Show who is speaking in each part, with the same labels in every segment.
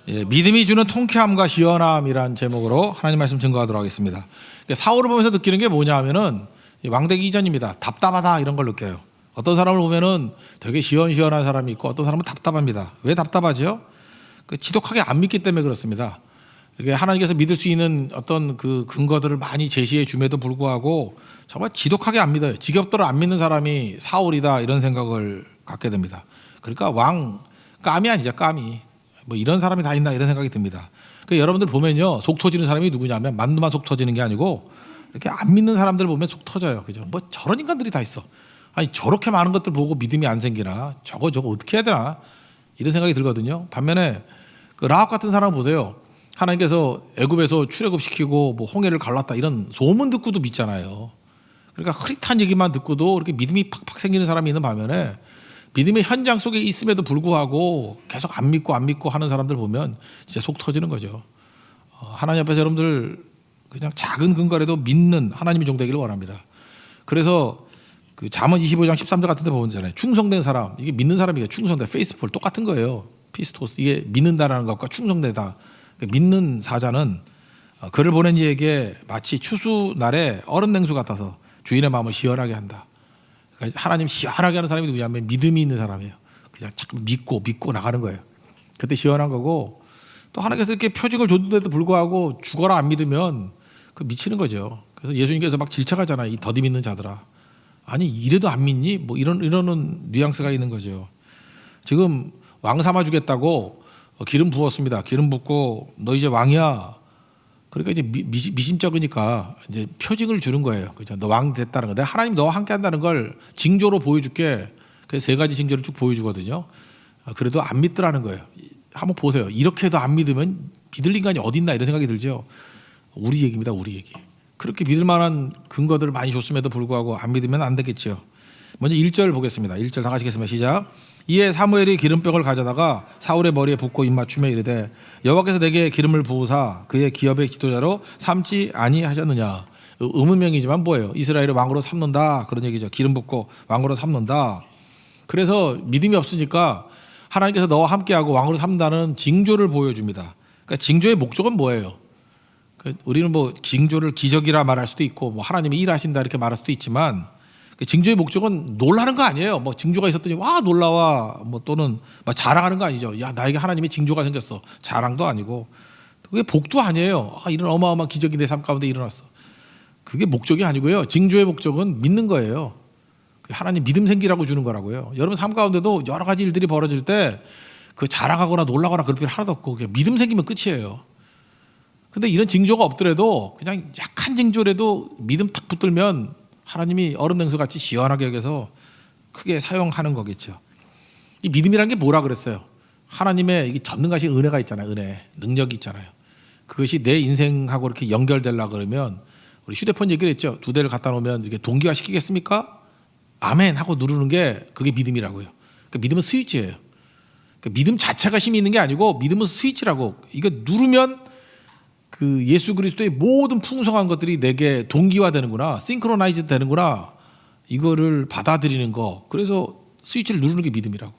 Speaker 1: 예, 믿음이 주는 통쾌함과 시원함이란 제목으로 하나님 말씀 증거하도록 하겠습니다. 사울을 보면서 느끼는 게 뭐냐 하면은 왕되기 이전입니다. 답답하다 이런 걸 느껴요. 어떤 사람을 보면은 되게 시원시원한 사람이 있고 어떤 사람은 답답합니다. 왜 답답하죠? 지독하게 안 믿기 때문에 그렇습니다. 이게 하나님께서 믿을 수 있는 어떤 그 근거들을 많이 제시해 줌에도 불구하고 정말 지독하게 안 믿어요. 지겹도록 안 믿는 사람이 사울이다 이런 생각을 갖게 됩니다. 그러니까 까미 아니죠, 까미. 뭐 이런 사람이 다 있나 이런 생각이 듭니다. 그러니까 여러분들 보면요, 속 터지는 사람이 누구냐면 만두만 속 터지는 게 아니고 이렇게 안 믿는 사람들 보면 속 터져요. 그죠? 뭐 저런 인간들이 다 있어. 아니 저렇게 많은 것들 보고 믿음이 안 생기나? 저거 어떻게 해야 되나? 이런 생각이 들거든요. 반면에 그 라합 같은 사람 보세요. 하나님께서 애굽에서 출애굽시키고 뭐 홍해를 갈랐다 이런 소문 듣고도 믿잖아요. 그러니까 흐릿한 얘기만 듣고도 이렇게 믿음이 팍팍 생기는 사람이 있는 반면에 믿음의 현장 속에 있음에도 불구하고 계속 안 믿고 하는 사람들 보면 진짜 속 터지는 거죠. 하나님 앞에서 여러분들 그냥 작은 근거라도 믿는 하나님의 종 되기를 원합니다. 그래서 그 잠언 25장 13절 같은 데 보면 충성된 사람, 이게 믿는 사람이에요. 충성된 페이스풀 똑같은 거예요. 피스토스, 이게 믿는다라는 것과 충성되다. 믿는 사자는 그를 보낸 이에게 마치 추수 날에 얼음 냉수 같아서 주인의 마음을 시원하게 한다. 그러니까 하나님 시원하게 하는 사람이 누구냐면 믿음이 있는 사람이에요. 그냥 자꾸 믿고 나가는 거예요. 그때 시원한 거고, 또 하나님께서 이렇게 표징을 줬는데도 불구하고 죽어라 안 믿으면 그 미치는 거죠. 그래서 예수님께서 막 질책하잖아요. 이 더디 믿는 자들아. 아니 이래도 안 믿니? 뭐 이러는 뉘앙스가 있는 거죠. 지금 왕 삼아 주겠다고 기름 부었습니다. 기름 붓고 너 이제 왕이야. 그러니까 이제 미심쩍으니까 이제 표징을 주는 거예요. 그죠? 너 왕 됐다는 거. 내가 하나님 너와 함께 한다는 걸 징조로 보여줄게. 그래서 세 가지 징조를 쭉 보여주거든요. 그래도 안 믿더라는 거예요. 한번 보세요. 이렇게 해도 안 믿으면 믿을 인간이 어디 있나 이런 생각이 들죠. 우리 얘기입니다. 우리 얘기. 그렇게 믿을 만한 근거들을 많이 줬음에도 불구하고 안 믿으면 안 되겠죠. 먼저 1절 보겠습니다. 1절 다 같이 읽겠습니다. 시작. 이에 사무엘이 기름병을 가져다가 사울의 머리에 붓고 입맞춤에 이르되 여호와께서 내게 기름을 부으사 그의 기업의 지도자로 삼지 아니하셨느냐. 의문명이지만 뭐예요? 이스라엘을 왕으로 삼는다 그런 얘기죠. 기름 붓고 왕으로 삼는다. 그래서 믿음이 없으니까 하나님께서 너와 함께하고 왕으로 삼는다는 징조를 보여줍니다. 그러니까 징조의 목적은 뭐예요? 우리는 뭐 징조를 기적이라 말할 수도 있고 뭐 하나님이 일하신다 이렇게 말할 수도 있지만 징조의 목적은 놀라는 거 아니에요. 뭐 징조가 있었더니 와 놀라워 뭐 또는 막 자랑하는 거 아니죠. 야 나에게 하나님의 징조가 생겼어. 자랑도 아니고 그게 복도 아니에요. 이런 어마어마한 기적이 내 삶 가운데 일어났어. 그게 목적이 아니고요. 징조의 목적은 믿는 거예요. 하나님 믿음 생기라고 주는 거라고요. 여러분 삶 가운데도 여러 가지 일들이 벌어질 때 그 자랑하거나 놀라거나 그럴 필요 하나도 없고 그냥 믿음 생기면 끝이에요. 근데 이런 징조가 없더라도 그냥 약한 징조라도 믿음 탁 붙들면 하나님이 얼음 냉수 같이 시원하게 여겨서 크게 사용하는 거겠죠. 이 믿음이라는 게 뭐라 그랬어요? 하나님의 이 전능하신 은혜가 있잖아요. 은혜, 능력이 있잖아요. 그것이 내 인생하고 이렇게 연결되려고 그러면 우리 휴대폰 얘기를 했죠. 2대를 갖다 놓으면 이렇게 동기화 시키겠습니까? 아멘 하고 누르는 게 그게 믿음이라고요. 그러니까 믿음은 스위치예요. 그러니까 믿음 자체가 힘이 있는 게 아니고 믿음은 스위치라고. 이거 누르면 그 예수 그리스도의 모든 풍성한 것들이 내게 동기화되는구나, 싱크로나이즈 되는구나, 이거를 받아들이는 거. 그래서 스위치를 누르는 게 믿음이라고.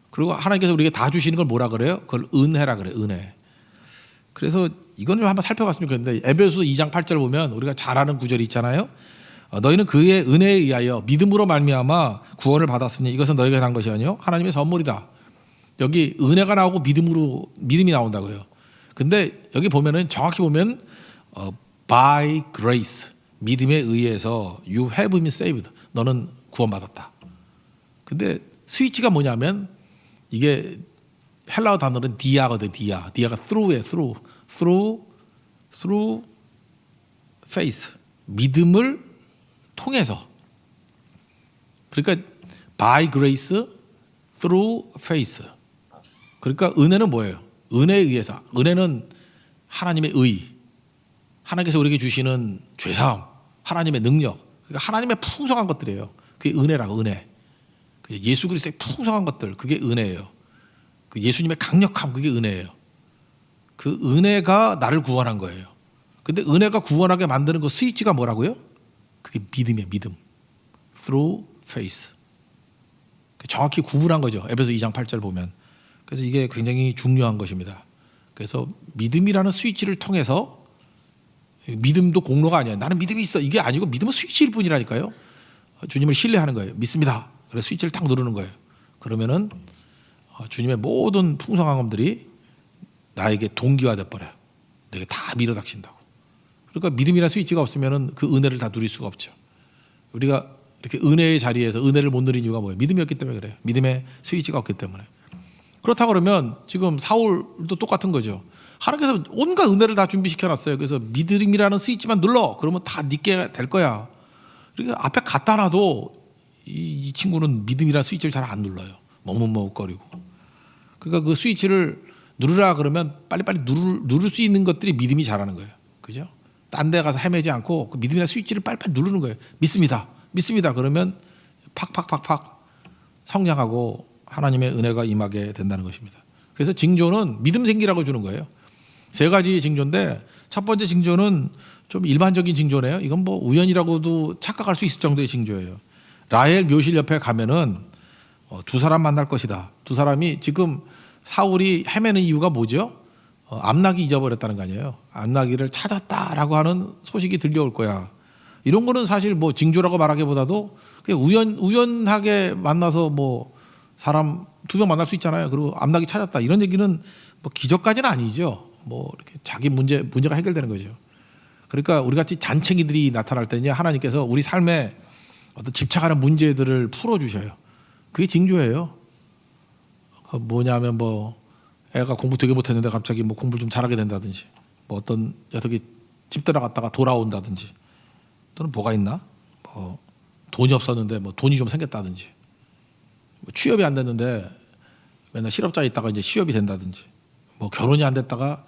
Speaker 1: 그리고 하나님께서 우리에게 다 주시는 걸 뭐라 그래요? 그걸 은혜라 그래요. 은혜. 그래서 이거는 한번 살펴봤으면 좋겠는데 에베소서 2장 8절 보면 우리가 잘 아는 구절이 있잖아요. 너희는 그의 은혜에 의하여 믿음으로 말미암아 구원을 받았으니 이것은 너희가 한 것이 아니요 하나님의 선물이다. 여기 은혜가 나오고 믿음이 나온다고요. 근데 여기 보면은 정확히 보면 by grace 믿음에 의해서 you have been saved 너는 구원받았다. 근데 스위치가 뭐냐면 이게 헬라어 단어는 디아거든. 디아가 through에 through faith 믿음을 통해서. 그러니까 by grace through faith. 그러니까 은혜는 뭐예요? 은혜에 의해서. 은혜는 하나님의 의, 하나님께서 우리에게 주시는 죄사함, 하나님의 능력, 그러니까 하나님의 풍성한 것들이에요. 그게 은혜라고. 은혜. 예수 그리스도의 풍성한 것들, 그게 은혜예요. 그 예수님의 강력함, 그게 은혜예요. 그 은혜가 나를 구원한 거예요. 근데 은혜가 구원하게 만드는 그 스위치가 뭐라고요? 그게 믿음이에요. 믿음. Through faith. 정확히 구분한 거죠. 에베소 2장 8절 보면. 그래서 이게 굉장히 중요한 것입니다. 그래서 믿음이라는 스위치를 통해서, 믿음도 공로가 아니야. 나는 믿음이 있어. 이게 아니고 믿음은 스위치일 뿐이라니까요. 주님을 신뢰하는 거예요. 믿습니다. 그래서 스위치를 딱 누르는 거예요. 그러면은 주님의 모든 풍성한 것들이 나에게 동기화돼 버려요. 내게 다 밀어닥친다고. 그러니까 믿음이라는 스위치가 없으면은 그 은혜를 다 누릴 수가 없죠. 우리가 이렇게 은혜의 자리에서 은혜를 못 누린 이유가 뭐예요? 믿음이 없기 때문에 그래요. 믿음의 스위치가 없기 때문에. 그렇다고 그러면 지금 사울도 똑같은 거죠. 하나님께서 온갖 은혜를 다 준비시켜놨어요. 그래서 믿음이라는 스위치만 눌러. 그러면 다 네게 될 거야. 그러니까 앞에 갖다 놔도 이 친구는 믿음이라는 스위치를 잘 안 눌러요. 머뭇머뭇거리고. 그러니까 그 스위치를 누르라 그러면 빨리빨리 누를 수 있는 것들이 믿음이 잘하는 거예요. 그죠? 딴 데 가서 헤매지 않고 그 믿음이라는 스위치를 빨리빨리 누르는 거예요. 믿습니다. 믿습니다. 그러면 팍팍팍팍 성장하고 하나님의 은혜가 임하게 된다는 것입니다. 그래서 징조는 믿음 생기라고 주는 거예요. 세 가지 징조인데 첫 번째 징조는 좀 일반적인 징조네요. 이건 뭐 우연이라고도 착각할 수 있을 정도의 징조예요. 라헬 묘실 옆에 가면은 두 사람 만날 것이다. 두 사람이 지금 사울이 헤매는 이유가 뭐죠? 암나귀 잊어버렸다는 거 아니에요. 암나귀를 찾았다라고 하는 소식이 들려올 거야. 이런 거는 사실 뭐 징조라고 말하기보다도 그냥 우연하게 만나서 뭐 사람 두 명 만날 수 있잖아요. 그리고 암나귀 찾았다 이런 얘기는 뭐 기적까지는 아니죠. 뭐 이렇게 자기 문제가 해결되는 거죠. 그러니까 우리 같이 잔챙이들이 나타날 때는 하나님께서 우리 삶에 어떤 집착하는 문제들을 풀어주셔요. 그게 징조예요. 뭐냐면 뭐 애가 공부 되게 못했는데 갑자기 뭐 공부를 좀 잘하게 된다든지, 뭐 어떤 녀석이 집 들어갔다가 돌아온다든지, 또는 뭐가 있나? 뭐 돈이 없었는데 뭐 돈이 좀 생겼다든지, 뭐 취업이 안 됐는데 맨날 실업자에 있다가 이제 취업이 된다든지, 뭐 결혼이 안 됐다가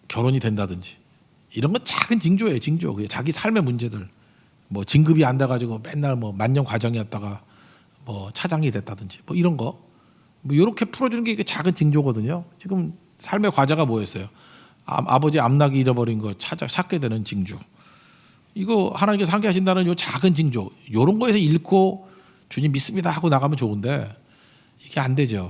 Speaker 1: 결혼이 된다든지, 이런 건 작은 징조예요. 징조. 자기 삶의 문제들. 뭐 진급이 안 돼가지고 맨날 뭐 만년 과정이었다가 뭐 차장이 됐다든지, 뭐 이런 거. 뭐 이렇게 풀어주는 게 이게 작은 징조거든요. 지금 삶의 과제가 뭐였어요? 아버지 암나귀 잃어버린 거 찾게 되는 징조. 이거 하나님께서 함께 하신다는 요 작은 징조. 이런 거에서 읽고 주님 믿습니다 하고 나가면 좋은데 이게 안 되죠.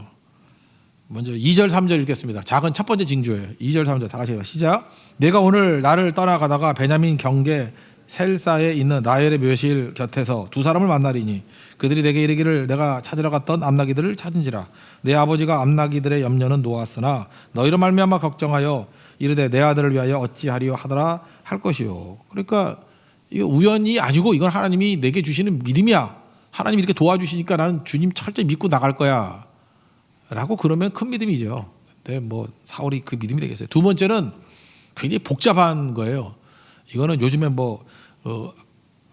Speaker 1: 먼저 2절 3절 읽겠습니다. 작은 첫 번째 징조예요. 2절 3절 다 같이 시작. 내가 오늘 나를 떠나가다가 베냐민 경계 셀사에 있는 라헬의 묘실 곁에서 두 사람을 만나리니 그들이 내게 이르기를 내가 찾으러 갔던 암나귀들을 찾은지라. 내 아버지가 암나귀들의 염려는 놓았으나 너희로 말미암아 걱정하여 이르되 내 아들을 위하여 어찌하리요 하더라 할 것이요. 그러니까 이거 우연이 아니고 이건 하나님이 내게 주시는 믿음이야. 하나님이 이렇게 도와주시니까 나는 주님 철저히 믿고 나갈 거야 라고 그러면 큰 믿음이죠. 근데 뭐 사울이 그 믿음이 되겠어요. 두 번째는 굉장히 복잡한 거예요. 이거는 요즘에 뭐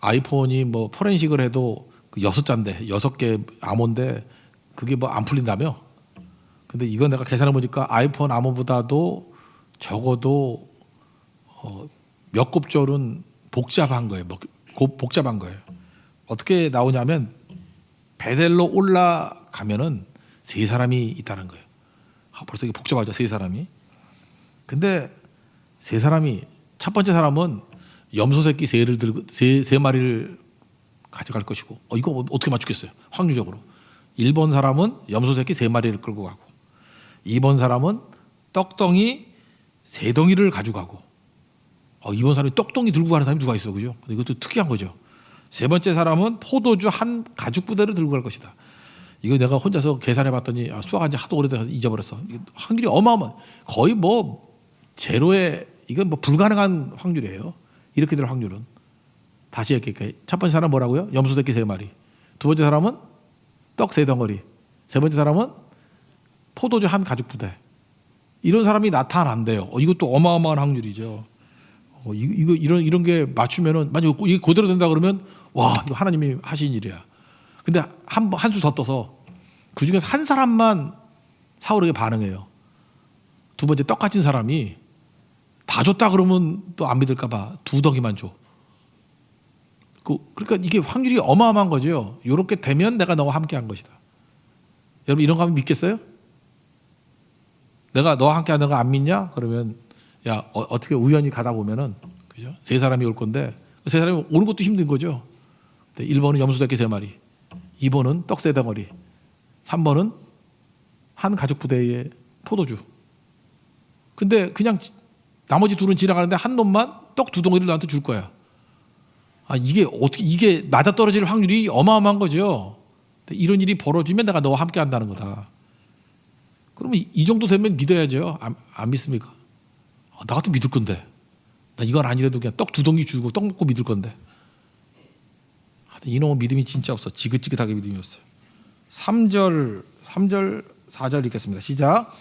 Speaker 1: 아이폰이 뭐 포렌식을 해도 그 6자인데 6개 암호인데 그게 뭐 안 풀린다며. 근데 이거 내가 계산해 보니까 아이폰 암호보다도 적어도 몇 곱절은 복잡한 거예요. 복잡한 거예요. 어떻게 나오냐면 베델로 올라가면은 세 사람이 있다는 거예요. 벌써 이게 복잡하죠. 세 사람이. 근데 세 사람이 첫 번째 사람은 염소 새끼 세 마리를 가져갈 것이고, 이거 어떻게 맞추겠어요? 확률적으로. 1번 사람은 염소 새끼 3마리를 끌고 가고, 2번 사람은 떡덩이 3덩이를 가져가고, 2번 사람이 떡덩이 들고 가는 사람이 누가 있어, 그죠? 이것도 특이한 거죠. 세 번째 사람은 포도주 한 가죽 부대를 들고 갈 것이다. 이거 내가 혼자서 계산해 봤더니 수학한 지 하도 오래돼서 잊어버렸어. 확률이 어마어마. 거의 뭐 제로에, 이건 뭐 불가능한 확률이에요. 이렇게 될 확률은. 다시 얘기할게요. 첫 번째 사람은 뭐라고요? 염소 새끼 3마리. 두 번째 사람은 떡 3덩어리. 세 번째 사람은 포도주 한 가죽 부대. 이런 사람이 나타난대요. 이것도 어마어마한 확률이죠. 이런 게 맞추면은, 만약 이게 그대로 된다 그러면, 와, 이거 하나님이 하신 일이야. 근데 한 수 더 떠서 그 중에서 한 사람만 사울에게 반응해요. 두 번째 떡 가진 사람이 다 줬다 그러면 또 안 믿을까봐 2덩이만 줘. 그러니까 이게 확률이 어마어마한 거죠. 이렇게 되면 내가 너와 함께한 것이다. 여러분 이런 거 하면 믿겠어요? 내가 너와 함께하는 거 안 믿냐? 그러면 야 어떻게 우연히 가다 보면은, 그죠? 세 사람이 올 건데 세 사람이 오는 것도 힘든 거죠. 1번은 염소 새끼 3마리, 2번은 떡 3덩어리, 3번은 한 가죽 부대의 포도주. 근데 그냥 나머지 둘은 지나가는데 한 놈만 떡 두 덩이를 나한테 줄 거야. 이게 어떻게, 이게 맞아 떨어질 확률이 어마어마한 거죠. 이런 일이 벌어지면 내가 너와 함께 한다는 거다. 그러면 이 정도 되면 믿어야죠. 안 믿습니까? 나 같으면 믿을 건데. 나 이건 아니라도 그냥 떡 두 덩이 주고 떡 먹고 믿을 건데. 이놈은 믿음이 진짜 없어. 지긋지긋하게 믿음이 없어요. 3절 4절 읽겠습니다. 시작.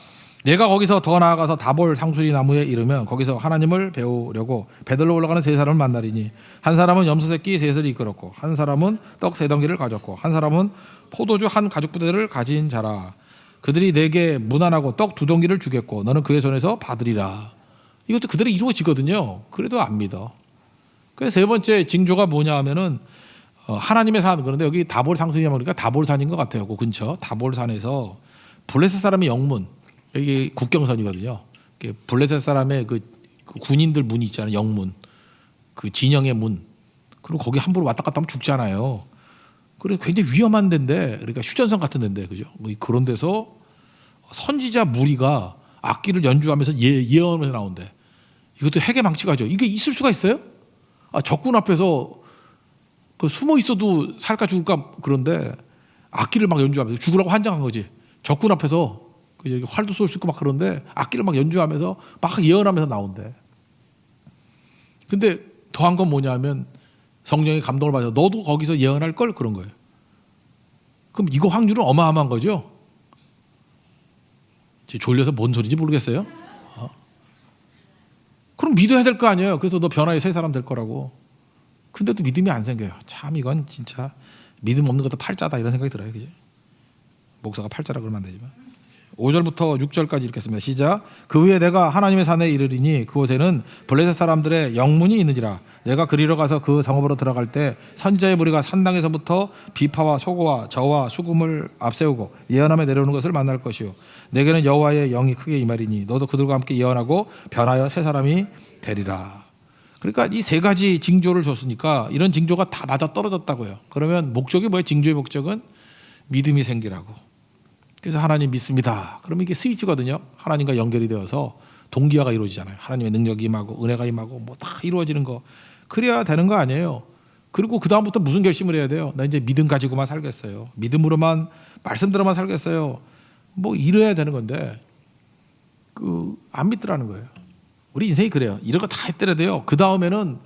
Speaker 1: 내가 거기서 더 나아가서 다볼 상수리 나무에 이르면 거기서 하나님을 배우려고 배들로 올라가는 세 사람을 만나리니 한 사람은 염소 새끼 셋을 이끌었고 한 사람은 떡 세 덩이를 가졌고 한 사람은 포도주 한 가죽 부대를 가진 자라. 그들이 내게 문안하고 떡 두 덩이를 주겠고 너는 그의 손에서 받으리라. 이것도 그대로 이루어지거든요. 그래도 안 믿어. 그래서 세 번째 징조가 뭐냐 하면은 하나님의 산. 그런데 여기 다볼 상수리냐 그러니까 다볼산인 것 같아요. 그 근처 다볼산에서 블레셋 사람의 영문, 여기 국경선이거든요. 블레셋 사람의 그 군인들 문이 있잖아요. 영문, 그 진영의 문. 그리고 거기 함부로 왔다 갔다 하면 죽잖아요. 그래서 굉장히 위험한 데인데, 그러니까 휴전선 같은 데인데, 그죠? 뭐 그런 데서 선지자 무리가 악기를 연주하면서 예언하면서 나온대. 이것도 핵의 망치가죠. 이게 있을 수가 있어요? 적군 앞에서 숨어 있어도 살까 죽을까 그런데 악기를 막 연주하면서 죽으라고 환장한 거지. 적군 앞에서 활도 쏠 수 있고 막 그런데 악기를 막 연주하면서 막 예언하면서 나온대. 근데 더한 건 뭐냐면 성령의 감동을 받아서 너도 거기서 예언할 걸 그런 거예요. 그럼 이거 확률은 어마어마한 거죠. 졸려서 뭔 소리인지 모르겠어요. 그럼 믿어야 될 거 아니에요. 그래서 너 변화의 새 사람 될 거라고. 근데도 믿음이 안 생겨요. 참 이건 진짜 믿음 없는 것도 팔자다 이런 생각이 들어요. 그죠? 목사가 팔자라 그러면 안 되지만. 5절부터 6절까지 읽겠습니다. 시작. 그 후에 내가 하나님의 산에 이르리니 그곳에는 블레셋 사람들의 영문이 있느니라. 내가 그리로 가서 그 성읍으로 들어갈 때 선지자의 무리가 산당에서부터 비파와 소고와 저와 수금을 앞세우고 예언하며 내려오는 것을 만날 것이요 내게는 여호와의 영이 크게 임하리니 너도 그들과 함께 예언하고 변하여 새 사람이 되리라. 그러니까 이 세 가지 징조를 줬으니까 이런 징조가 다 맞아 떨어졌다고요. 그러면 목적이 뭐예요? 징조의 목적은 믿음이 생기라고. 그래서 하나님 믿습니다. 그러면 이게 스위치거든요. 하나님과 연결이 되어서 동기화가 이루어지잖아요. 하나님의 능력이 임하고 은혜가 임하고 뭐 다 이루어지는 거. 그래야 되는 거 아니에요. 그리고 그 다음부터 무슨 결심을 해야 돼요? 나 이제 믿음 가지고만 살겠어요. 믿음으로만 말씀대로만 살겠어요. 뭐 이래야 되는 건데 안 믿더라는 거예요. 우리 인생이 그래요. 이런 거 다 했더라도요. 그 다음에는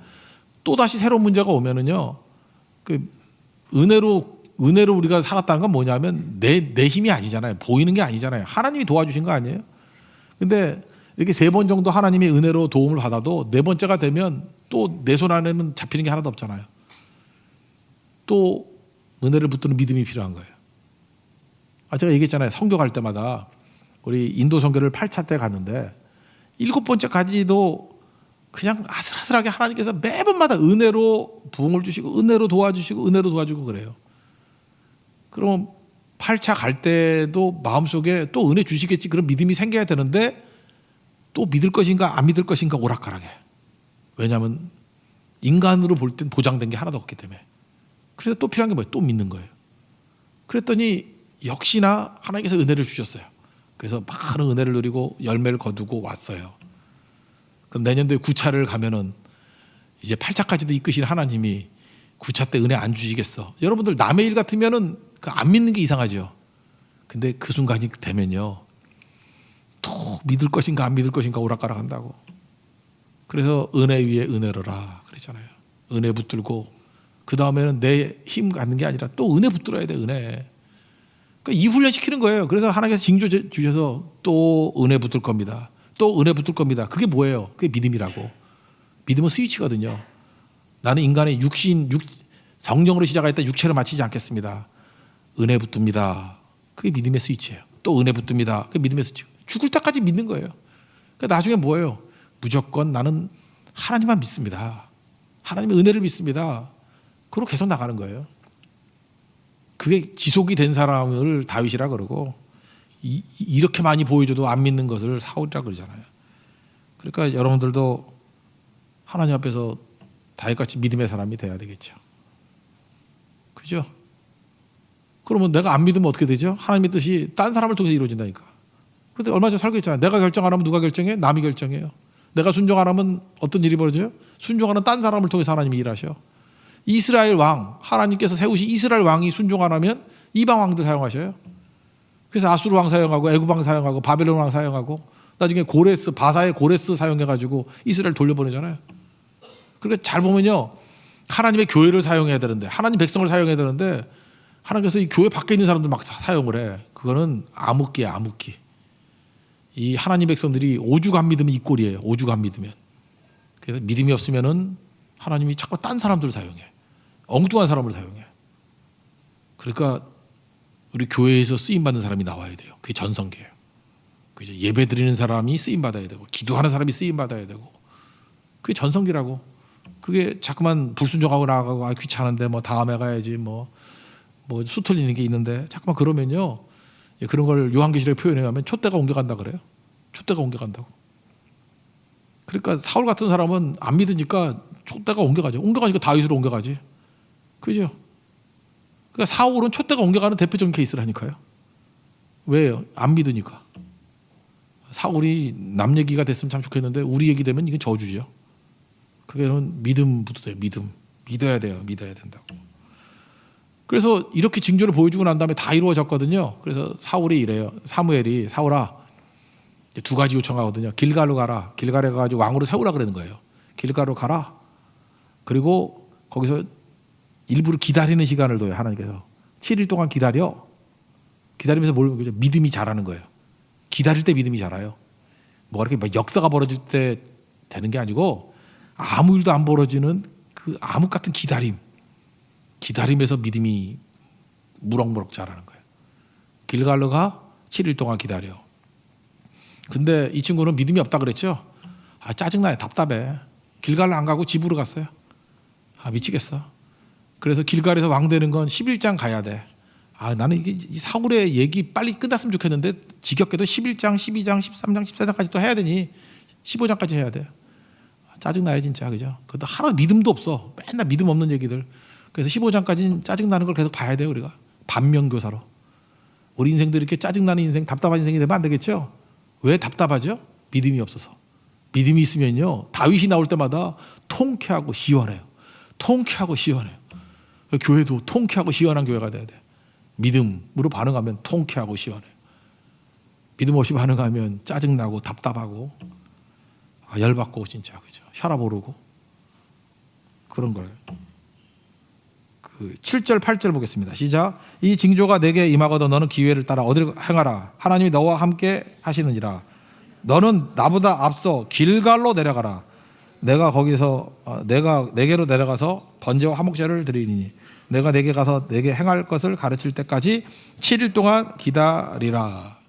Speaker 1: 또 다시 새로운 문제가 오면은요. 은혜로 우리가 살았다는 건 뭐냐면 내 힘이 아니잖아요. 보이는 게 아니잖아요. 하나님이 도와주신 거 아니에요? 근데 이렇게 세 번 정도 하나님의 은혜로 도움을 받아도 네 번째가 되면 또 내 손 안에는 잡히는 게 하나도 없잖아요. 또 은혜를 붙드는 믿음이 필요한 거예요. 제가 얘기했잖아요. 선교 갈 때마다 우리 인도 선교를 8차 때 갔는데 7번째까지도 그냥 아슬아슬하게 하나님께서 매번마다 은혜로 부흥을 주시고 은혜로 도와주시고 은혜로 도와주고 그래요. 그럼 8차 갈 때도 마음속에 또 은혜 주시겠지 그런 믿음이 생겨야 되는데 또 믿을 것인가 안 믿을 것인가 오락가락해. 왜냐하면 인간으로 볼 땐 보장된 게 하나도 없기 때문에. 그래서 또 필요한 게 뭐예요? 또 믿는 거예요. 그랬더니 역시나 하나님께서 은혜를 주셨어요. 그래서 많은 은혜를 누리고 열매를 거두고 왔어요. 그럼 내년도에 9차를 가면은 이제 8차까지도 이끄신 하나님이 9차 때 은혜 안 주시겠어. 여러분들 남의 일 같으면은 안 믿는 게 이상하죠. 근데 그 순간이 되면요. 또 믿을 것인가 안 믿을 것인가 오락가락 한다고. 그래서 은혜 위에 은혜로라 그랬잖아요. 은혜 붙들고 그 다음에는 내 힘 갖는 게 아니라 또 은혜 붙들어야 돼. 은혜. 그러니까 이 훈련 시키는 거예요. 그래서 하나님께서 징조 주셔서 또 은혜 붙들 겁니다. 또 은혜 붙들 겁니다. 그게 뭐예요? 그게 믿음이라고. 믿음은 스위치거든요. 나는 인간의 성령으로 시작했다 육체를 마치지 않겠습니다. 은혜 붙듭니다. 그게 믿음의 스위치예요. 또 은혜 붙듭니다. 그게 믿음의 스위치. 죽을 때까지 믿는 거예요. 그러니까 나중에 뭐예요? 무조건 나는 하나님만 믿습니다. 하나님의 은혜를 믿습니다. 그리고 계속 나가는 거예요. 그게 지속이 된 사람을 다윗이라 그러고 이렇게 많이 보여줘도 안 믿는 것을 사울이라 그러잖아요. 그러니까 여러분들도 하나님 앞에서 다윗같이 믿음의 사람이 돼야 되겠죠. 그죠? 그러면 내가 안 믿으면 어떻게 되죠? 하나님의 뜻이 딴 사람을 통해서 이루어진다니까. 그런데 얼마 전에 살고 있잖아요. 내가 결정 안 하면 누가 결정해? 남이 결정해요. 내가 순종 안 하면 어떤 일이 벌어져요? 순종하는 딴 사람을 통해서 하나님이 일하셔. 이스라엘 왕, 하나님께서 세우신 이스라엘 왕이 순종 안 하면 이방 왕들 사용하셔요. 그래서 아수르 왕 사용하고 애굽 왕 사용하고 바벨론 왕 사용하고 나중에 고레스, 바사의 고레스 사용해가지고 이스라엘 돌려보내잖아요. 그러니까 잘 보면요, 하나님의 교회를 사용해야 되는데, 하나님 백성을 사용해야 되는데 하나님께서 이 교회 밖에 있는 사람들 막 사용을 해. 그거는 암흑기야, 암흑기. 이 하나님 백성들이 오죽 안 믿으면 이 꼴이에요. 오죽 안 믿으면. 그래서 믿음이 없으면은 하나님이 자꾸 딴 사람들을 사용해. 엉뚱한 사람을 사용해. 그러니까 우리 교회에서 쓰임 받는 사람이 나와야 돼요. 그게 전성기예요. 그죠? 예배 드리는 사람이 쓰임 받아야 되고, 기도하는 사람이 쓰임 받아야 되고, 그게 전성기라고. 그게 자꾸만 불순종하고 나가고, 아 귀찮은데 뭐 다음에 가야지 뭐 수틀리는 게 있는데 자꾸만 그러면요, 그런 걸 요한계시록에 표현해 가면 촛대가 옮겨간다 그래요. 촛대가 옮겨간다고. 그러니까 사울 같은 사람은 안 믿으니까 촛대가 옮겨가죠. 옮겨가니까 다윗으로 옮겨가지. 그죠? 그러니까 사울은 촛대가 옮겨가는 대표적인 케이스라니까요. 왜요? 안 믿으니까. 사울이 남 얘기가 됐으면 참 좋겠는데 우리 얘기 되면 이건 저주죠. 그게는 믿음부터 돼요. 믿음. 믿어야 돼요. 믿어야 된다고. 그래서 이렇게 징조를 보여주고 난 다음에 다 이루어졌거든요. 그래서 사울이 이래요. 사무엘이 사울아, 두 가지 요청하거든요. 길갈로 가라. 길갈에 가가지고 왕으로 세우라 그러는 거예요. 길갈로 가라. 그리고 거기서 일부러 기다리는 시간을 둬요. 하나님께서 7일 동안 기다려. 기다리면서 뭘 믿음이 자라는 거예요. 기다릴 때 믿음이 자라요. 뭐가 이렇게 막 역사가 벌어질 때 되는 게 아니고 아무 일도 안 벌어지는 그 암흑 같은 기다림. 기다림에서 믿음이 무럭무럭 자라는 거예요. 길갈로 가 7일 동안 기다려. 근데 이 친구는 믿음이 없다 그랬죠. 아 짜증나요. 답답해. 길갈로 안 가고 집으로 갔어요. 아 미치겠어. 그래서 길갈에서 왕 되는 건 11장 가야 돼. 아 나는 이게 이 사울의 얘기 빨리 끝났으면 좋겠는데 지겹게도 11장, 12장, 13장, 14장까지 또 해야 되니 15장까지 해야 돼. 짜증나요 진짜. 그죠? 그것도 하나 믿음도 없어. 맨날 믿음 없는 얘기들. 그래서 15장까지는 짜증나는 걸 계속 봐야 돼요. 우리가 반면교사로. 우리 인생도 이렇게 짜증나는 인생, 답답한 인생이 되면 안 되겠죠. 왜 답답하죠? 믿음이 없어서. 믿음이 있으면요, 다윗이 나올 때마다 통쾌하고 시원해요. 통쾌하고 시원해요. 교회도 통쾌하고 시원한 교회가 돼야 돼. 믿음으로 반응하면 통쾌하고 시원해요. 믿음 없이 반응하면 짜증나고 답답하고 열받고 진짜. 그죠? 혈압 오르고 그런 거예요. 그 7절 8절 보겠습니다. 시작. 이 징조가 내게 임하거든 너는 기회를 따라 어디를 행하라. 하나님이 너와 함께 하시느니라. 너는 나보다 앞서 길갈로 내려가라. 내가 거기서 내가 내게로 내려가서 번제와 화목제를 드리니 내가 내게 가서 내게 행할 것을 가르칠 때까지 7일 동안 기다리라.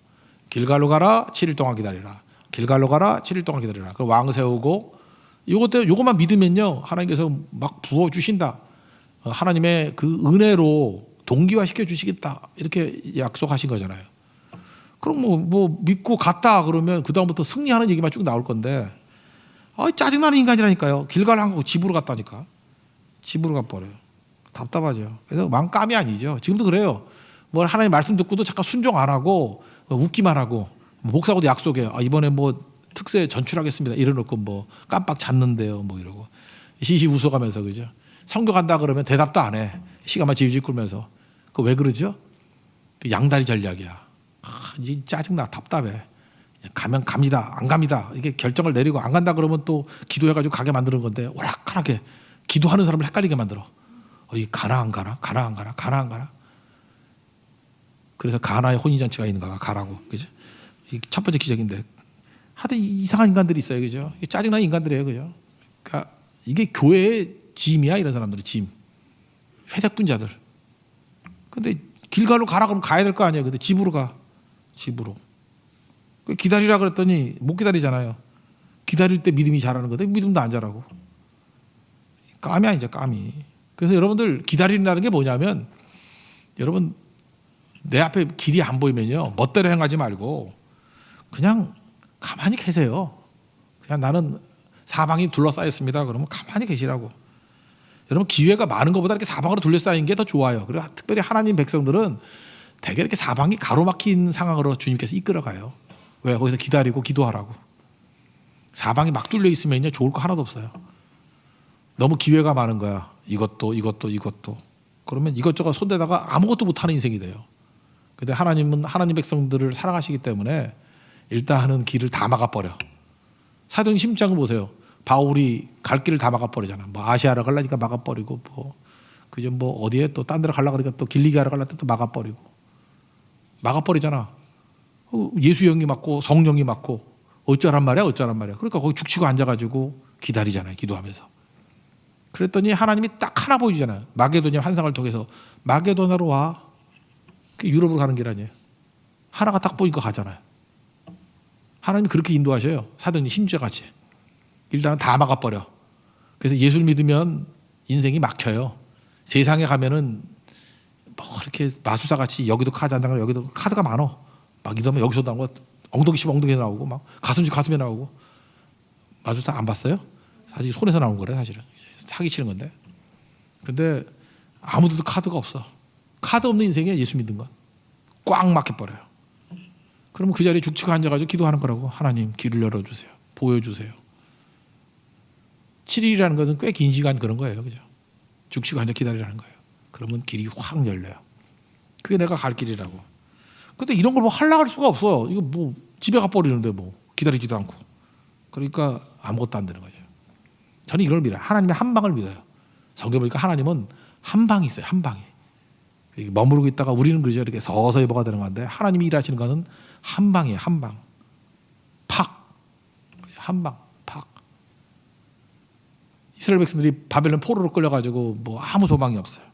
Speaker 1: 길갈로 가라. 7일 동안 기다리라. 길갈로 가라. 7일 동안 기다리라. 그 왕 세우고 요것만 믿으면요, 하나님께서 막 부어 주신다. 하나님의 그 은혜로 동기화시켜 주시겠다 이렇게 약속하신 거잖아요. 그럼 뭐 믿고 갔다 그러면 그 다음부터 승리하는 얘기만 쭉 나올 건데 짜증나는 인간이라니까요. 길갈 안 가고 집으로 갔다니까. 집으로 가버려요. 답답하죠. 그래서 망감이 아니죠. 지금도 그래요. 뭐 하나님 말씀 듣고도 잠깐 순종 안 하고 웃기만 하고 목사하고도 약속해요. 이번에 뭐 특세 전출하겠습니다 이래놓고 뭐 깜빡 잤는데요 뭐 이러고 시시 웃어가면서. 그죠? 성교 간다 그러면 대답도 안 해. 시간만 질질 끌면서. 그 왜 그러죠? 양다리 전략이야. 이제 짜증나. 답답해. 가면 갑니다. 안 갑니다. 이게 결정을 내리고 안 간다 그러면 또 기도해가지고 가게 만드는 건데 오락가락해. 기도하는 사람을 헷갈리게 만들어. 이 가나 안 가나? 가나 안 가나? 가나 안 가나? 그래서 가나의 혼인잔치가 있는가? 가라고. 그죠? 첫 번째 기적인데. 하여튼 이상한 인간들이 있어요. 그죠? 짜증나는 인간들이에요. 그죠? 그러니까 이게 교회의 짐이야. 이런 사람들이 짐. 회색분자들. 근데 길갈로 가라 그러면 가야 될 거 아니에요. 근데 집으로 가. 집으로. 기다리라 그랬더니 못 기다리잖아요. 기다릴 때 믿음이 자라는 거다. 믿음도 안 자라고. 깜이 아니죠. 깜이. 그래서 여러분들 기다린다는 게 뭐냐면 여러분 내 앞에 길이 안 보이면요, 멋대로 행하지 말고 그냥 가만히 계세요. 그냥 나는 사방이 둘러싸였습니다. 그러면 가만히 계시라고. 여러분 기회가 많은 것보다 이렇게 사방으로 둘러싸인 게 더 좋아요. 그리고 특별히 하나님 백성들은 되게 이렇게 사방이 가로막힌 상황으로 주님께서 이끌어가요. 왜? 거기서 기다리고 기도하라고. 사방이 막 뚫려 있으면요 좋을 거 하나도 없어요. 너무 기회가 많은 거야. 이것도. 그러면 이것저것 손대다가 아무것도 못하는 인생이 돼요. 근데 하나님은 하나님 백성들을 사랑하시기 때문에 일단은 길을 다 막아버려. 사도행 10장을 보세요. 바울이 갈 길을 다 막아버리잖아. 뭐 아시아로 가려니까 막아버리고 그저 어디에 또 딴 데로 가려고 그러니까 또 길리기아로 가려니까 또 막아버리고. 막아버리잖아. 예수 영이 맞고 성령이 맞고 어쩌란 말이야. 그러니까 거기 죽치고 앉아가지고 기다리잖아요. 기도하면서. 그랬더니 하나님이 딱 하나 보여주잖아요. 마게도냐 환상을 통해서 마게도냐로 와. 유럽으로 가는 길 아니에요. 하나가 딱 보니까 가잖아요. 하나님이 그렇게 인도하셔요. 사도행전 심지어같이. 일단은 다 막아버려. 그래서 예수를 믿으면 인생이 막혀요. 세상에 가면은 이렇게 마술사같이 여기도 카드 한 장, 여기도 카드가 많어. 막 이러면 여기서 나오고 엉덩이 씹어 엉덩이에 나오고 막 가슴에 나오고. 마술사 안 봤어요? 사실 손에서 나온 거래 사실은. 사기 치는 건데. 근데 아무데도 카드가 없어. 카드 없는 인생에 예수 믿는 건 꽉 막혀버려요. 그러면 그 자리에 죽치고 앉아가지고 기도하는 거라고. 하나님 길을 열어주세요. 보여주세요. 7일이라는 것은 꽤 긴 시간 그런 거예요. 그죠? 죽치고 앉아 기다리라는 거예요. 그러면 길이 확 열려요. 그게 내가 갈 길이라고. 근데 이런 걸 하려고 할 수가 없어. 이거 집에 가버리는데 기다리지도 않고. 그러니까 아무것도 안 되는 거죠. 저는 이걸 믿어요. 하나님의 한 방을 믿어요. 성경 보니까 하나님은 한 방이 있어요. 한 방이. 머무르고 있다가 우리는 그저 이렇게 서서히 뭐가 되는 건데 하나님이 일하시는 것은 한 방이에요. 한 방. 팍. 한 방. 팍. 이스라엘 백성들이 바벨론 포로로 끌려가지고 아무 소망이 없어요.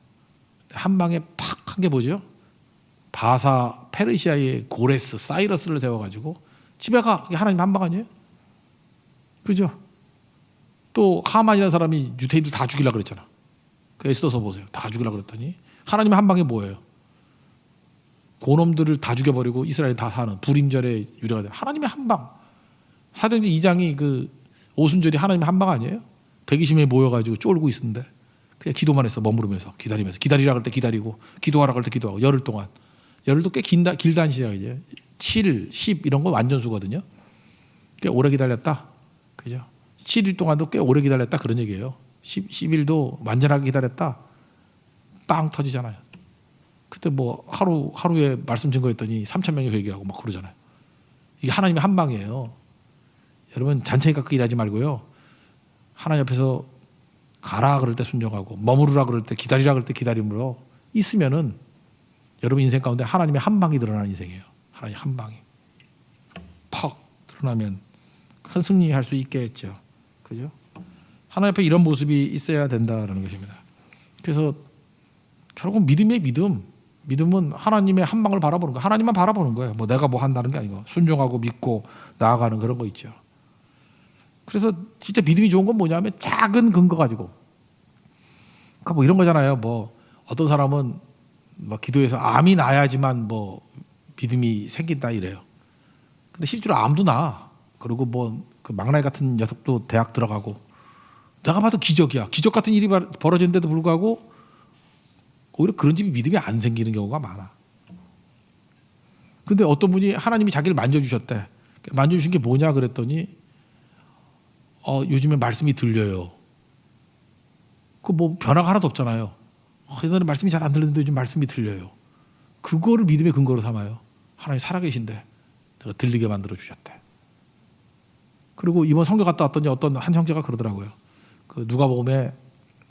Speaker 1: 한 방에 팍 한 게 뭐죠? 바사 페르시아의 고레스 사이러스를 세워가지고 집에 가. 하나님 한 방 아니에요? 그죠? 또 하만이라는 사람이 유대인들 다 죽이려고 그랬잖아. 그 에스더서 보세요. 다 죽이려고 그랬더니 하나님 한 방에 뭐예요? 고놈들을 다 죽여버리고 이스라엘 다 사는 불임절의 유래가 돼요. 하나님의 한 방. 사도행전 2장이 그 오순절이 하나님의 한 방 아니에요? 120명이 모여가지고 쫄고 있었는데 그냥 기도만 해서 머무르면서 기다리면서 기다리라 그럴 때 기다리고 기도하라 그럴 때 기도하고 열흘 동안. 열흘도 꽤 길다는 시작이죠. 7, 10 이런 거 완전수거든요. 꽤 오래 기다렸다. 그죠? 7일 동안도 꽤 오래 기다렸다 그런 얘기예요. 10일도 완전하게 기다렸다. 빵 터지잖아요. 그때 하루에 말씀 증거했더니 3,000명이 회개하고 막 그러잖아요. 이게 하나님의 한 방이에요. 여러분 잔챙이 갖고 일하지 말고요. 하나님 옆에서 가라 그럴 때 순종하고 머무르라 그럴 때 기다리라 그럴 때 기다림으로 있으면은 여러분 인생 가운데 하나님의 한 방이 드러나는 인생이에요. 하나님 한 방이 팍 드러나면 큰 승리할 수 있겠죠. 그죠? 하나님 앞에 이런 모습이 있어야 된다라는 것입니다. 그래서 결국 믿음의 믿음은 하나님의 한 방을 바라보는 거예요. 하나님만 바라보는 거예요. 내가 한다는 게 아니고 순종하고 믿고 나아가는 그런 거 있죠. 그래서 진짜 믿음이 좋은 건 뭐냐면 작은 근거 가지고. 그러니까 이런 거잖아요. 어떤 사람은 기도해서 암이 나야지만 믿음이 생긴다 이래요. 근데 실제로 암도 나. 그리고 그 막나이 같은 녀석도 대학 들어가고. 내가 봐도 기적이야. 기적 같은 일이 벌어지는데도 불구하고 오히려 그런 집이 믿음이 안 생기는 경우가 많아. 근데 어떤 분이 하나님이 자기를 만져주셨대. 만져주신 게 뭐냐 그랬더니 요즘에 말씀이 들려요. 변화가 하나도 없잖아요. 예전에 말씀이 잘 안 들리는데 요즘 말씀이 들려요. 그거를 믿음의 근거로 삼아요. 하나님 살아계신데 내가 들리게 만들어 주셨대. 그리고 이번 성교 갔다 왔더니 어떤 한 형제가 그러더라고요. 그 누가복음에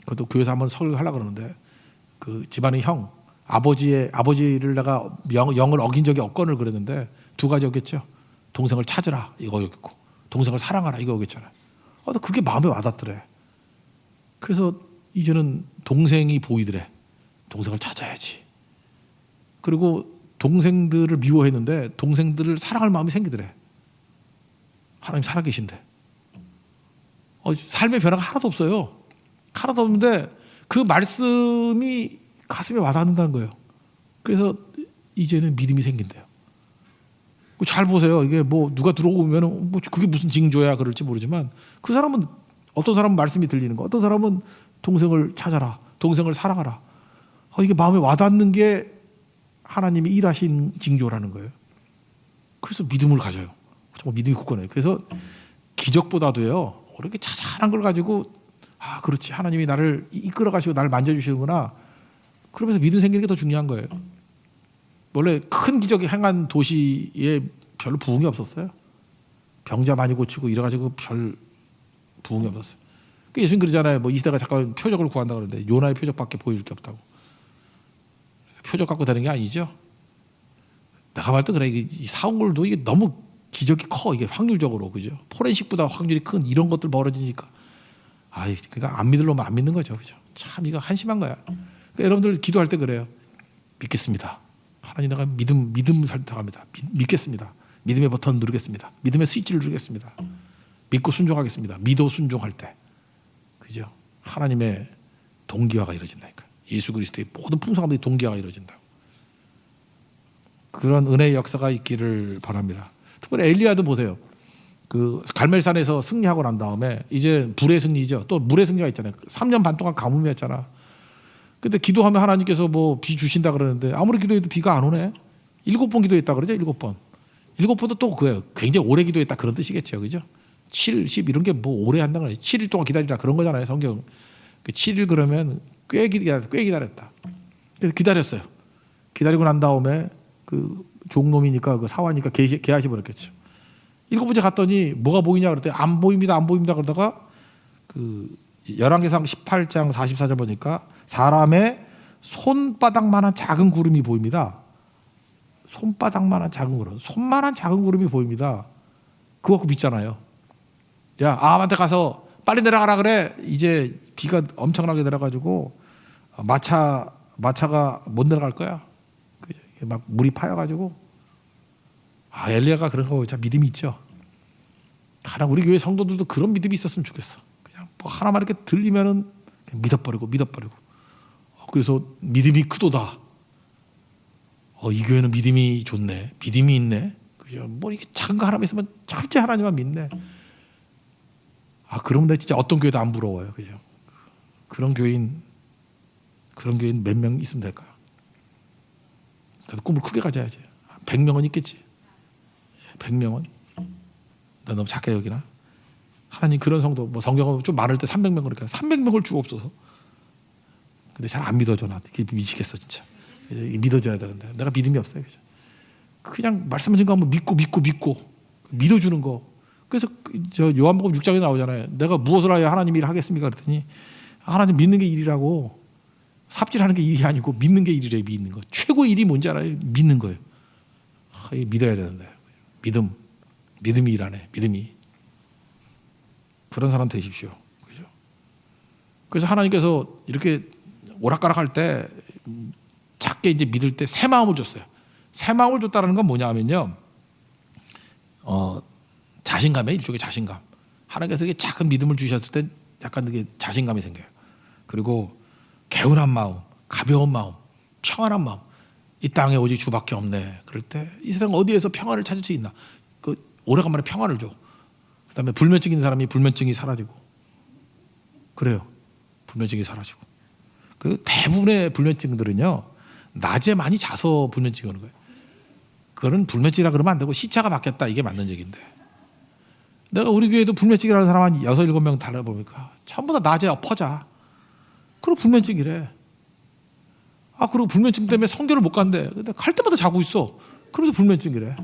Speaker 1: 그것도 교회에서 한번 설교하려고 그러는데 그 집안의 형 아버지를 내가 영을 어긴 적이 없건을 그랬는데 두 가지였겠죠. 동생을 찾으라 이거였고 동생을 사랑하라 이거였잖아요. 그게 마음에 와닿더래. 그래서 이제는 동생이 보이더래. 동생을 찾아야지. 그리고 동생들을 미워했는데 동생들을 사랑할 마음이 생기더래. 하나님 살아계신데. 삶의 변화가 하나도 없어요. 하나도 없는데 그 말씀이 가슴에 와닿는다는 거예요. 그래서 이제는 믿음이 생긴대요. 잘 보세요. 이게 누가 들어오면 그게 무슨 징조야 그럴지 모르지만 그 사람은 어떤 사람은 말씀이 들리는 거, 어떤 사람은 동생을 찾아라, 동생을 사랑하라. 이게 마음에 와닿는 게 하나님이 일하신 징조라는 거예요. 그래서 믿음을 가져요. 정말 믿음이 굳건해요. 그래서 기적보다도요, 이렇게 자잘한 걸 가지고 그렇지, 하나님이 나를 이끌어 가시고 나를 만져주시는구나. 그러면서 믿음 생기는 게 더 중요한 거예요. 원래 큰 기적이 행한 도시에 별로 부흥이 없었어요. 병자 많이 고치고 이래가지고 별 부흥이 없었어요. 예수님 그러잖아요. 뭐 이 시대가 잠깐 표적을 구한다 그러는데 요나의 표적밖에 보여줄 게 없다고. 표적 갖고 되는 게 아니죠. 내가 말 때 그래. 이 사울도 이게 너무 기적이 커. 이게 확률적으로, 그죠? 포렌식보다 확률이 큰 이런 것들 벌어지니까. 그러니까 안 믿을 놈은 안 믿는 거죠, 그죠? 참 이거 한심한 거야. 그러니까 여러분들 기도할 때 그래요. 믿겠습니다. 하나님, 내가 믿음 선택합니다. 믿겠습니다. 믿음의 버튼 누르겠습니다. 믿음의 스위치를 누르겠습니다. 믿고 순종하겠습니다. 믿어 순종할 때, 그죠? 하나님의 동기화가 이루어진다니까. 예수 그리스도의 모든 풍성함의 동기화가 이루어진다. 그런 은혜의 역사가 있기를 바랍니다. 특별히 엘리야도 보세요. 그 갈멜산에서 승리하고 난 다음에 이제 불의 승리죠. 또 물의 승리가 있잖아요. 3년 반 동안 가뭄이었잖아. 근데 기도하면 하나님께서 뭐 비 주신다 그러는데 아무리 기도해도 비가 안 오네. 7번 기도했다 그러죠. 7번. 7번도 또 그거예요. 굉장히 오래 기도했다 그런 뜻이겠죠. 그죠? 7, 10 이런 게 뭐 오래 한다는 거예요. 7일 동안 기다리라 그런 거잖아요. 성경. 7일 그러면 꽤 기다렸다. 그래서 기다렸어요. 기다리고 난 다음에 그 종놈이니까 그 사화니까 개하시 버렸겠죠. 7번째 갔더니 뭐가 보이냐 그랬더니 안 보입니다. 안 보입니다. 그러다가 그 열왕기상 18장 44절 보니까 사람의 손바닥만한 작은 구름이 보입니다. 손바닥만한 작은 구름, 손만한 작은 구름이 보입니다. 그거 갖고 믿잖아요. 야, 아합한테 가서 빨리 내려가라 그래. 이제 비가 엄청나게 내려가지고 마차가 못 내려갈 거야. 막 물이 파여가지고. 엘리야가 그런 거 진짜 믿음이 있죠. 하나 우리 교회 성도들도 그런 믿음이 있었으면 좋겠어. 그냥 뭐 하나만 이렇게 들리면은 그냥 믿어버리고. 그래서 믿음이 크도다. 이 교회는 믿음이 좋네. 믿음이 있네. 그죠? 뭐 이게 작은 거 하나만 있으면 철저히 하나님만 믿네. 그러면 나 진짜 어떤 교회도 안 부러워요. 그죠? 그런 교인 몇 명 있으면 될까요? 나도 꿈을 크게 가져야지. 100명은 있겠지. 100명은? 나 너무 작게 여기나? 하나님 그런 성도, 뭐 성경은 좀 많을 때 300명 그렇게 300명을 주옵소서. 근데 잘 안 믿어줘. 나 미치겠어 진짜. 믿어줘야 되는데 내가 믿음이 없어요. 그죠? 그냥 말씀하신 거 한번 믿고 믿어주는 거. 그래서 저 요한복음 6장에 나오잖아요. 내가 무엇을 하여 하나님 일을 하겠습니까? 그랬더니 하나님 믿는 게 일이라고. 삽질하는 게 일이 아니고 믿는 게 일이래요. 믿는 거. 최고의 일이 뭔지 알아요? 믿는 거예요. 믿어야 되는데. 믿음이 일하네. 믿음이. 그런 사람 되십시오. 그죠? 그래서 하나님께서 이렇게 오락가락할 때 작게 이제 믿을 때 새 마음을 줬어요. 새 마음을 줬다는 건 뭐냐면요. 자신감에 일종의 자신감. 하나님께서 이렇게 작은 믿음을 주셨을 때 약간 이게 자신감이 생겨요. 그리고 개운한 마음, 가벼운 마음, 평안한 마음. 이 땅에 오직 주밖에 없네. 그럴 때 이 세상 어디에서 평안을 찾을 수 있나? 그 오래간만에 평안을 줘. 그다음에 불면증 있는 사람이 불면증이 사라지고. 그래요. 불면증이 사라지고. 그 대부분의 불면증들은요. 낮에 많이 자서 불면증이 오는 거예요. 그거는 불면증이라 그러면 안 되고 시차가 바뀌었다. 이게 맞는 얘기인데. 내가 우리 교회도 불면증이라는 사람 한 6, 7명 달아보니까 전부 다 낮에 엎어자. 그리고 불면증이래. 그리고 불면증 때문에 성교를 못 간대. 근데 갈 때마다 자고 있어. 그러면서 불면증이래.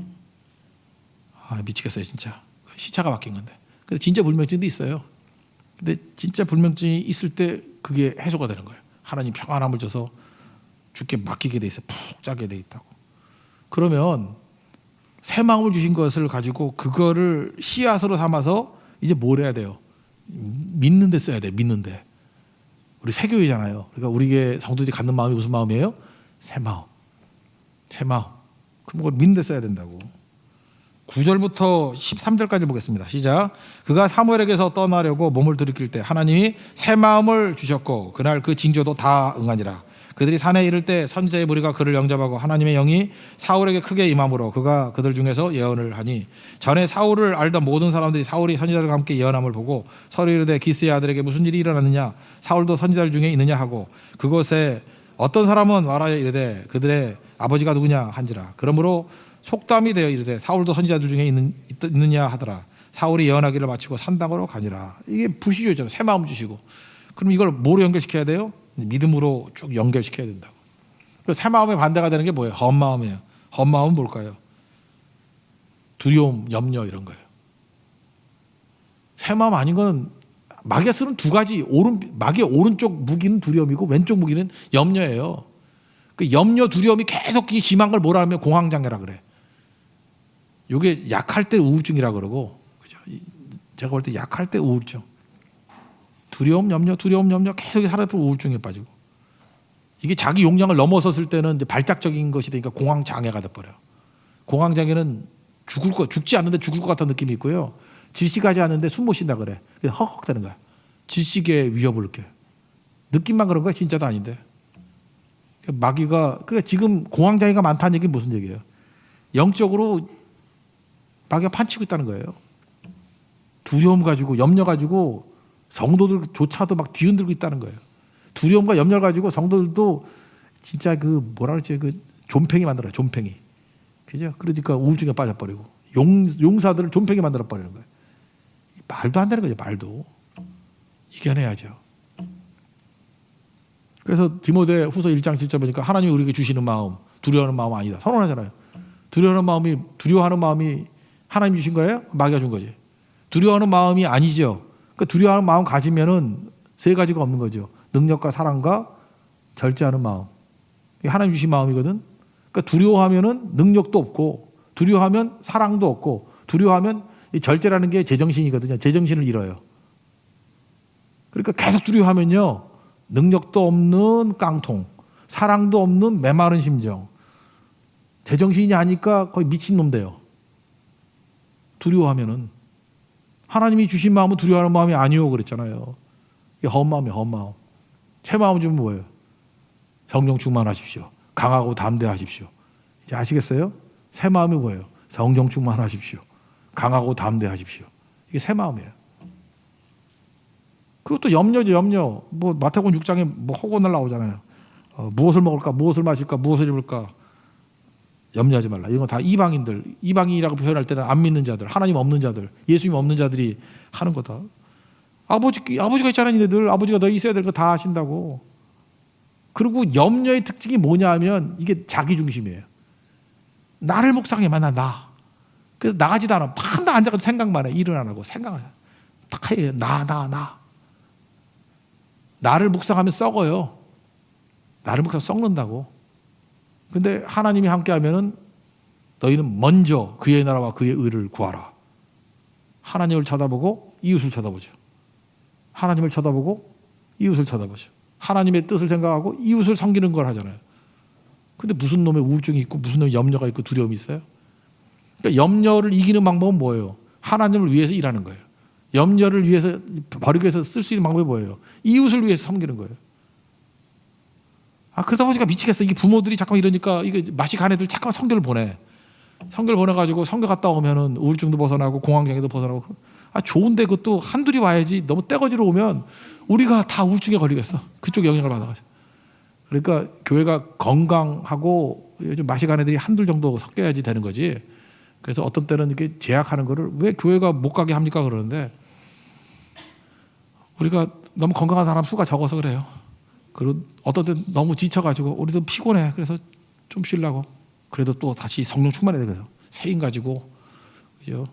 Speaker 1: 미치겠어요 진짜. 시차가 바뀐 건데. 근데 진짜 불면증도 있어요. 근데 진짜 불면증이 있을 때 그게 해소가 되는 거예요. 하나님 평안함을 줘서 주께 맡기게 돼 있어. 푹 짜게 돼 있다고. 그러면 새 마음을 주신 것을 가지고 그거를 씨앗으로 삼아서 이제 뭘 해야 돼요? 믿는 데 써야 돼. 믿는 데. 우리 새교회잖아요. 그러니까 우리 성도들이 갖는 마음이 무슨 마음이에요? 새 마음. 새 마음. 그럼 그걸 믿는 데 써야 된다고. 9절부터 13절까지 보겠습니다. 시작. 그가 사무엘에게서 떠나려고 몸을 들이킬 때 하나님이 새 마음을 주셨고 그날 그 징조도 다 응하니라. 그들이 산에 이를 때 선지자의 무리가 그를 영접하고 하나님의 영이 사울에게 크게 임함으로 그가 그들 중에서 예언을 하니 전에 사울을 알던 모든 사람들이 사울이 선지자들과 함께 예언함을 보고 서로 이르되 기스의 아들에게 무슨 일이 일어났느냐 사울도 선지자들 중에 있느냐 하고 그곳에 어떤 사람은 와라 이르되 그들의 아버지가 누구냐 한지라. 그러므로 속담이 되어 이르되 사울도 선지자들 중에 있느냐 하더라. 사울이 예언하기를 마치고 산당으로 가니라. 이게 부시죠잖아요. 새 마음 주시고. 그럼 이걸 뭐로 연결시켜야 돼요? 믿음으로 쭉 연결시켜야 된다고. 새 마음의 반대가 되는 게 뭐예요? 헛마음이에요. 헛마음은 뭘까요? 두려움, 염려 이런 거예요. 새 마음 아닌 건 마귀가 쓰는 두 가지. 마귀의 오른쪽 무기는 두려움이고 왼쪽 무기는 염려예요. 그 염려, 두려움이 계속 심한 걸 뭐라 하면 공황장애라 그래. 이게 약할 때 우울증이라 그러고, 그죠? 제가 볼 때 약할 때 우울증. 두려움, 염려 계속 살아도 우울증에 빠지고. 이게 자기 용량을 넘어섰을 때는 이제 발작적인 것이 되니까 공황장애가 돼버려요. 공황장애는 죽지 않는데 죽을 것 같은 느낌이 있고요. 질식하지 않는데 숨 못 쉰다 그래. 헉헉대는 거야. 질식의 위협을 느껴요. 느낌만 그런 거야. 진짜도 아닌데. 마귀가 그러니까 지금 공황장애가 많다는 얘기는 무슨 얘기예요? 영적으로 마귀가 판치고 있다는 거예요. 두려움 가지고 염려 가지고 성도들조차도 막 뒤흔들고 있다는 거예요. 두려움과 염려 가지고 성도들도 진짜 그 뭐라 그러지? 그 존팽이 만들어요. 존팽이. 그죠? 그러니까 우울증에 빠져버리고 용사들을 존팽이 만들어 버리는 거예요. 말도 안 되는 거죠. 말도. 이겨내야죠. 그래서 디모데 후서 1장 7절 보니까 하나님이 우리에게 주시는 마음, 두려워하는 마음 아니다. 선언하잖아요. 두려워하는 마음이 하나님 주신 거예요? 마귀가 준 거지. 두려워하는 마음이 아니죠. 그러니까 두려워하는 마음 가지면은 세 가지가 없는 거죠. 능력과 사랑과 절제하는 마음. 이게 하나님 주신 마음이거든. 그러니까 두려워하면은 능력도 없고, 두려워하면 사랑도 없고, 두려워하면 이 절제라는 게 제정신이거든요. 제정신을 잃어요. 그러니까 계속 두려워하면요, 능력도 없는 깡통, 사랑도 없는 메마른 심정, 제정신이 아니까 거의 미친놈 돼요. 두려워하면은. 하나님이 주신 마음은 두려워하는 마음이 아니오 그랬잖아요. 이게 헛마음이에요. 헛마음. 새 마음 좀 뭐예요? 성령 충만하십시오. 강하고 담대하십시오. 이제 아시겠어요? 새 마음이 뭐예요? 성령 충만하십시오. 강하고 담대하십시오. 이게 새 마음이에요. 그것도 염려죠. 염려. 뭐 마태복음 6장에 뭐 허구날 나오잖아요. 무엇을 먹을까, 무엇을 마실까, 무엇을 입을까. 염려하지 말라. 이건 다 이방인이라고 표현할 때는 안 믿는 자들, 하나님 없는 자들, 예수님 없는 자들이 하는 거다. 아버지가 있잖아, 니네들. 아버지가 너 있어야 될 거 다 하신다고. 그리고 염려의 특징이 뭐냐 하면 이게 자기중심이에요. 나를 묵상해만 나. 그래서 나가지도 않아. 밤낮 앉아서 생각만 해. 일은 안 하고 생각만 해. 딱 해. 나. 나를 묵상하면 썩어요. 나를 묵상하면 썩는다고. 근데 하나님이 함께 하면은 너희는 먼저 그의 나라와 그의 의를 구하라. 하나님을 쳐다보고 이웃을 쳐다보죠. 하나님을 쳐다보고 이웃을 쳐다보죠. 하나님의 뜻을 생각하고 이웃을 섬기는 걸 하잖아요. 근데 무슨 놈의 우울증이 있고 무슨 놈의 염려가 있고 두려움이 있어요? 그러니까 염려를 이기는 방법은 뭐예요? 하나님을 위해서 일하는 거예요. 염려를 위해서 버리기 위해서 쓸 수 있는 방법이 뭐예요? 이웃을 위해서 섬기는 거예요. 그러다 보니까 미치겠어. 이게 부모들이 잠깐 이러니까 이게 맛이 간 애들 잠깐 성교를 보내. 성교를 보내가지고 성교 갔다 오면은 우울증도 벗어나고 공황장애도 벗어나고. 좋은데 그것도 한둘이 와야지. 너무 떼거지로 오면 우리가 다 우울증에 걸리겠어. 그쪽 영향을 받아가지고. 그러니까 교회가 건강하고 요즘 맛이 간 애들이 한둘 정도 섞여야지 되는 거지. 그래서 어떤 때는 이렇게 제약하는 거를 왜 교회가 못 가게 합니까? 그러는데 우리가 너무 건강한 사람 수가 적어서 그래요. 그리고 어떤 때 너무 지쳐가지고 우리도 피곤해. 그래서 좀 쉬려고. 그래도 또 다시 성령 충만해야 되거든요. 세임 가지고. 그죠?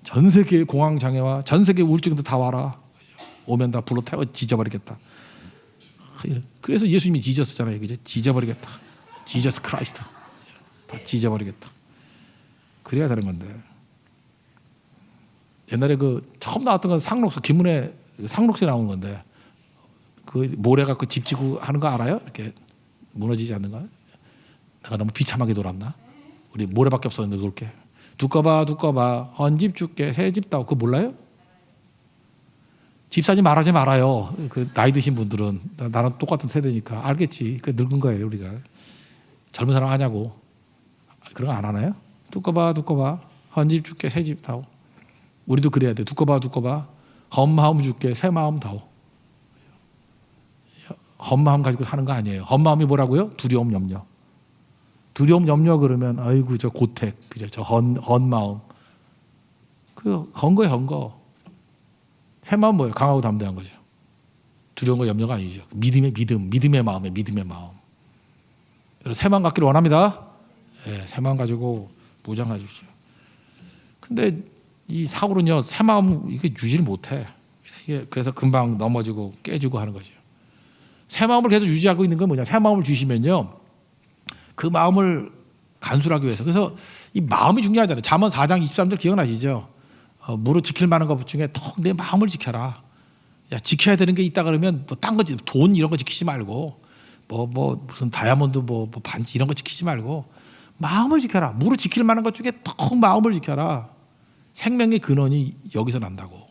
Speaker 1: 전 세계의 공황장애와 전 세계 우울증도 다 와라. 오면 다 불러 태워 지져버리겠다. 그래서 예수님이 지졌었잖아요. 그죠? 지져버리겠다. 지저스 크라이스트. 다 지져버리겠다. 그래야 되는 건데. 옛날에 그 처음 나왔던 건 상록수, 김문혜 상록수에 나온 건데 그 모래 갖고 집 지고 하는 거 알아요? 이렇게 무너지지 않는 거. 내가 너무 비참하게 놀았나? 우리 모래밖에 없었는데 놀게. 두꺼봐 헌집 줄게 새집 따오. 그거 몰라요? 집사님 말하지 말아요. 그 나이 드신 분들은 나랑 똑같은 세대니까 알겠지. 그 늙은 거예요 우리가. 젊은 사람 하냐고. 그런 거 안 하나요? 두꺼봐 헌집 줄게 새집 따오. 우리도 그래야 돼. 두꺼봐 헛마음 줄게 새 마음 다오. 헛마음 가지고 사는 거 아니에요. 헛마음이 뭐라고요? 두려움, 염려. 두려움, 염려 그러면 아이고 저 고택, 그죠? 저 헌 마음. 그 헌거예요, 헌거. 새 마음 뭐예요? 강하고 담대한 거죠. 두려움과 염려가 아니죠. 믿음의 마음에 믿음의 마음. 새 마음 갖기를 원합니다. 네, 새 마음 가지고 무장하십시오. 근데 이 사울은요, 새 마음 이게 유지를 못해. 그래서 금방 넘어지고 깨지고 하는 거죠. 새 마음을 계속 유지하고 있는 건 뭐냐? 새 마음을 주시면요, 그 마음을 간수하기 위해서. 그래서 이 마음이 중요하잖아요. 잠언 4장 23절 기억나시죠? 무릇 지킬 만한 것 중에 더 내 마음을 지켜라. 야, 지켜야 되는 게 있다 그러면 또 딴 거, 돈 이런 거 지키지 말고, 무슨 다이아몬드 반지 이런 거 지키지 말고 마음을 지켜라. 무릇 지킬 만한 것 중에 더 마음을 지켜라. 생명의 근원이 여기서 난다고.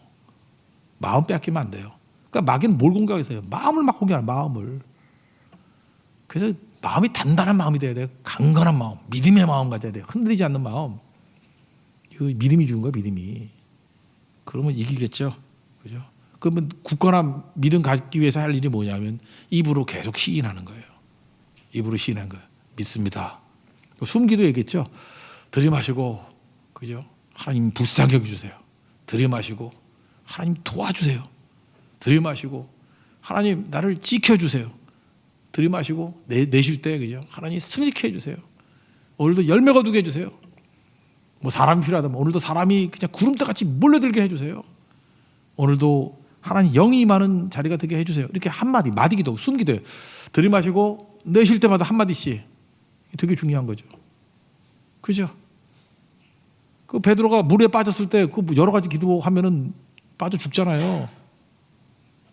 Speaker 1: 마음 빼앗기면 안 돼요. 그러니까 마귀는 뭘 공격했어요? 마음을 막 공격하는 마음을. 그래서 마음이 단단한 마음이 돼야 돼요. 강건한 마음, 믿음의 마음 가져야 돼요. 흔들리지 않는 마음. 이거 믿음이 주는 거예요, 믿음이. 그러면 이기겠죠, 그죠? 그러면 굳건한 믿음 갖기 위해서 할 일이 뭐냐면 입으로 계속 시인하는 거예요. 입으로 시인하는 거예요. 믿습니다. 숨기도 얘기했죠. 들이마시고, 그죠? 하나님 불쌍히 여겨주세요. 들이마시고 하나님 도와주세요. 들이마시고 하나님 나를 지켜주세요. 들이마시고 내쉴 때, 그죠? 하나님 승리케 해주세요. 오늘도 열매 거두게 해주세요. 뭐 사람이 필요하다면 오늘도 사람이 그냥 구름대같이 몰려들게 해주세요. 오늘도 하나님 영이 임하는 자리가 되게 해주세요. 이렇게 한마디, 마디기도, 숨기도요. 들이마시고 내쉴 때마다 한마디씩. 되게 중요한 거죠. 그죠? 그 베드로가 물에 빠졌을 때 그 여러 가지 기도하면은 빠져 죽잖아요.